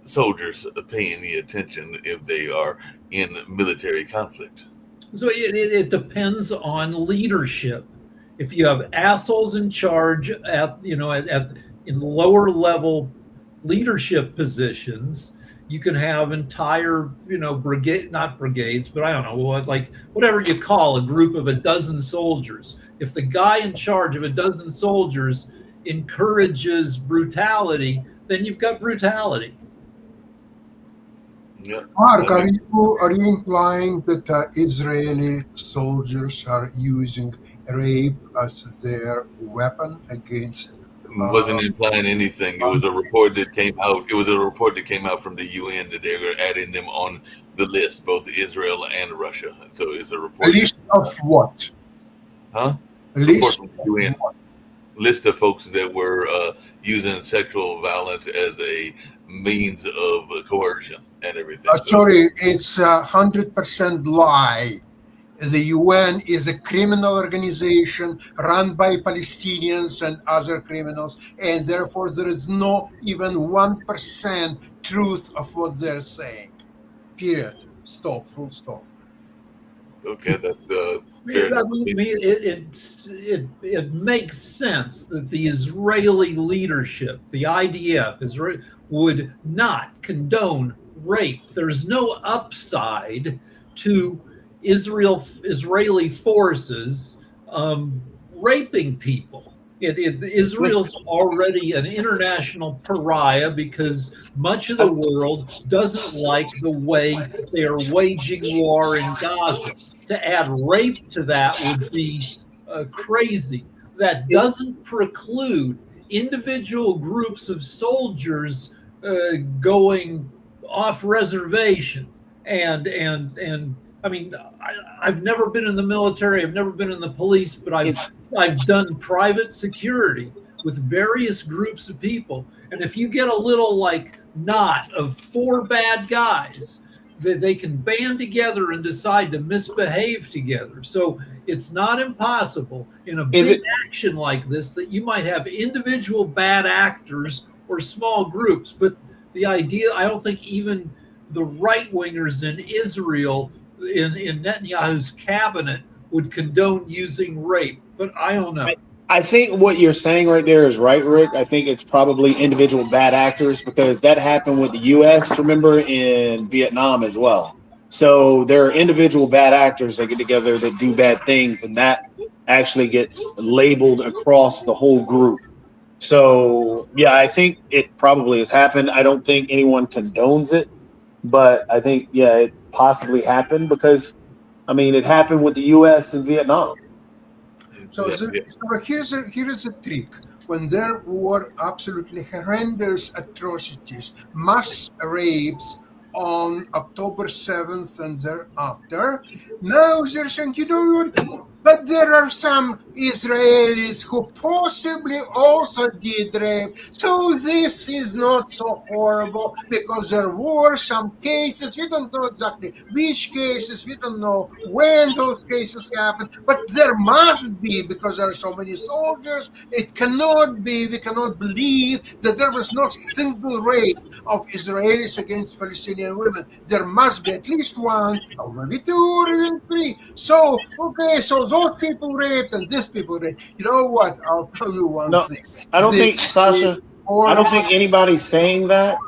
soldiers pay any attention if they are in military conflict? So it depends on leadership. If you have assholes in charge in lower level leadership positions, you can have entire, not brigades, but I don't know, like whatever you call a group of a dozen soldiers. If the guy in charge of a dozen soldiers encourages brutality, then you've got brutality. Yeah. Mark, are you implying that Israeli soldiers are using rape as their weapon against? Wasn't implying anything. It was a report that came out. It was a report that came out from the UN that they were adding them on the list, both Israel and Russia. And so it's a report. A list of what? Huh? A list Report from the UN. List of folks that were using sexual violence as a means of coercion and everything. Sorry, it's 100% lie. The UN is a criminal organization run by Palestinians and other criminals, and therefore there is no even 1% truth of what they're saying. Period. Stop. Full stop. Okay, that's fair I enough. mean, it makes sense that the Israeli leadership, the IDF, would not condone rape. There's no upside to Israeli forces raping people. Israel's already an international pariah because much of the world doesn't like the way they are waging war in Gaza. To add rape to that would be crazy. That doesn't preclude individual groups of soldiers going off reservation. And I mean, I've never been in the military. I've never been in the police, but I've done private security with various groups of people. And if you get a little like knot of 4 bad guys, they can band together and decide to misbehave together. So it's not impossible in a big action like this that you might have individual bad actors or small groups. But the idea, I don't think even the right wingers in Israel, in Netanyahu's cabinet, would condone using rape. But I don't know. I think what you're saying right there is right, Rick. I think it's probably individual bad actors because that happened with the U.S., remember, in Vietnam as well. So there are individual bad actors that get together that do bad things, and that actually gets labeled across the whole group. So, yeah, I think it probably has happened. I don't think anyone condones it, but I think, yeah, it possibly happened because, I mean, it happened with the U.S. in Vietnam. So here's a trick. When there were absolutely horrendous atrocities, mass rapes on October 7th and thereafter, now they're saying, you know what? But there are some Israelis who possibly also did rape. So this is not so horrible because there were some cases. We don't know exactly which cases. We don't know when those cases happened. But there must be because there are so many soldiers. It cannot be. We cannot believe that there was no single rape of Israelis against Palestinian women. There must be at least one, or maybe 2 or even 3. So, okay, so those people raped and these people raped. You know what? I'll tell you one thing. I don't think, Sasha, I don't think anybody's saying that.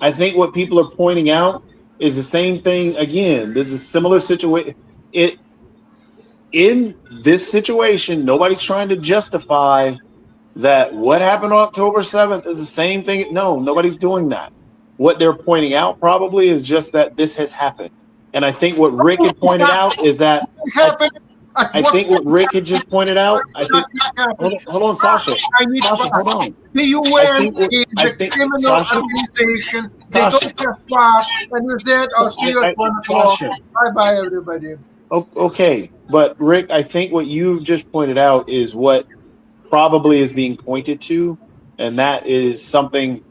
I think what people are pointing out is the same thing. Again, there's a similar situation. In this situation, nobody's trying to justify that what happened on October 7th is the same thing. No, nobody's doing that. What they're pointing out probably is just that this has happened. And I think what Rick had pointed out is that I think what Rick had just pointed out. I think. Hold on, Sasha. Sasha, hold on. The UN is a criminal organization. They don't have class. And with that, I'll see you at 1 o'clock. Bye, everybody. Okay, but Rick, I think what you just pointed out is what probably is being pointed to, and that is something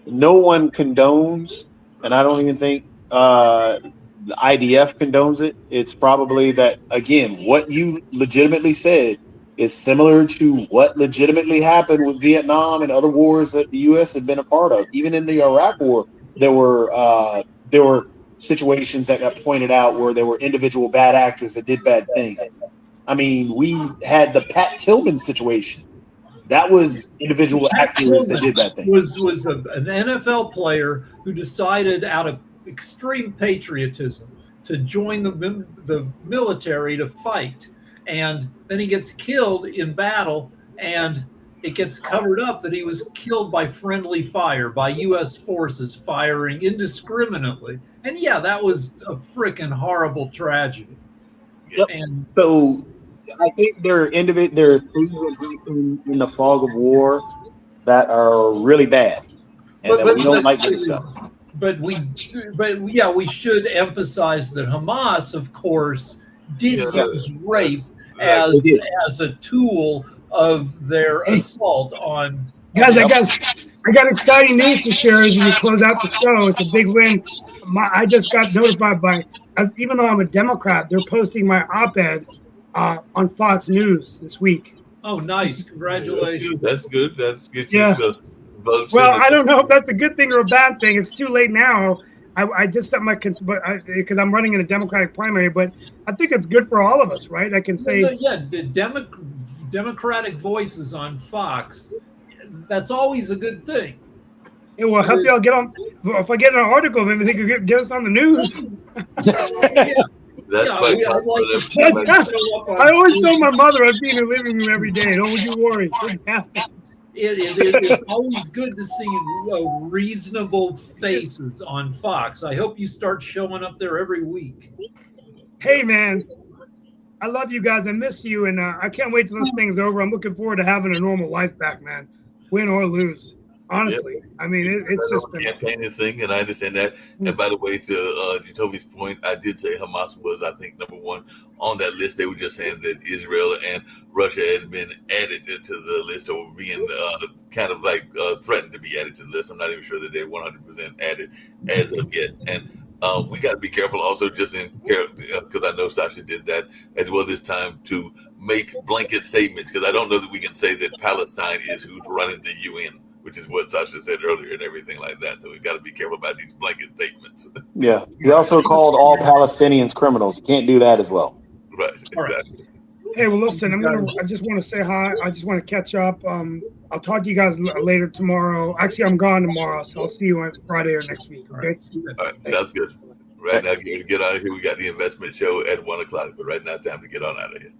no one condones, and I don't even think the IDF condones it. It's probably that, again, what you legitimately said is similar to what legitimately happened with Vietnam and other wars that the U.S. had been a part of. Even in the Iraq War, there were situations that got pointed out where there were individual bad actors that did bad things. I mean, we had the Pat Tillman situation. That was individual actors that did bad things. Was an NFL player who decided out of extreme patriotism to join the military to fight, and then he gets killed in battle, and it gets covered up that he was killed by friendly fire, by U.S. forces firing indiscriminately. And yeah, that was a freaking horrible tragedy. Yep. And so I think there are things that happen in the fog of war that are really bad and that we don't like to discuss. But we should emphasize that Hamas, of course, did use rape as a tool of their assault on. Guys, I got exciting news to share as we close out the show. It's a big win. I just got notified even though I'm a Democrat, they're posting my op-ed on Fox News this week. Oh, nice! Congratulations. That's good. That gets you votes. Well, I don't know if that's a good thing or a bad thing. It's too late now. I just set my because I'm running in a Democratic primary, but I think it's good for all of us, right? I can say, the Democratic voices on Fox. That's always a good thing. it will help y'all get on. If I get an article, maybe they could get us on the news. That's Yeah, quite I'd like to see That's- that show up on- I always tell my mother I've been in her living room every day. Don't you worry. Just ask me. It's always good to see reasonable faces on Fox. I hope you start showing up there every week. Hey, man, I love you guys. I miss you, and I can't wait till this thing's over. I'm looking forward to having a normal life back, man, win or lose. Honestly, I mean, it's just been campaigning thing, and I understand that. And by the way, to Jacoby's point, I did say Hamas was, I think, number one on that list. They were just saying that Israel and Russia had been added to the list, or being kind of like threatened to be added to the list. I'm not even sure that they're 100% added as of yet. And we got to be careful also, just in because I know Sasha did that as well this time, to make blanket statements, because I don't know that we can say that Palestine is who's running the UN, which is what Sasha said earlier and everything like that. So we've got to be careful about these blanket statements. Yeah. He also called all Palestinians criminals. You can't do that as well. Right. All right. Exactly. Hey, well, listen, I just want to say hi. I just want to catch up. I'll talk to you guys later tomorrow. Actually, I'm gone tomorrow, so I'll see you on Friday or next week. All Okay. right. See you then. All right. Sounds good. Right now, get out of here. We got the investment show at 1:00, but right now, time to get on out of here.